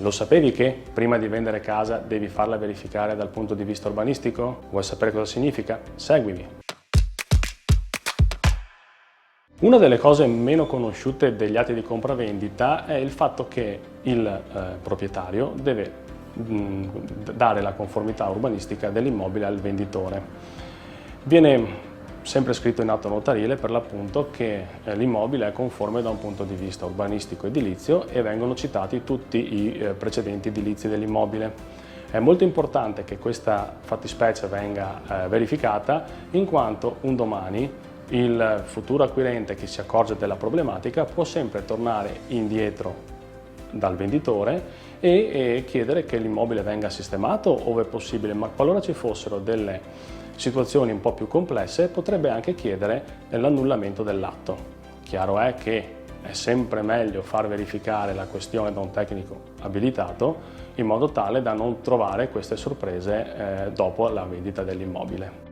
Lo sapevi che prima di vendere casa devi farla verificare dal punto di vista urbanistico? Vuoi sapere cosa significa? Seguimi. Una delle cose meno conosciute degli atti di compravendita è il fatto che il proprietario deve dare la conformità urbanistica dell'immobile al venditore. Viene sempre scritto in atto notarile per l'appunto che l'immobile è conforme da un punto di vista urbanistico edilizio e vengono citati tutti i precedenti edilizi dell'immobile. È molto importante che questa fattispecie venga verificata, in quanto un domani il futuro acquirente che si accorge della problematica può sempre tornare indietro dal venditore e chiedere che l'immobile venga sistemato ove è possibile, ma qualora ci fossero delle situazioni un po' più complesse potrebbe anche chiedere l'annullamento dell'atto. Chiaro è che è sempre meglio far verificare la questione da un tecnico abilitato in modo tale da non trovare queste sorprese dopo la vendita dell'immobile.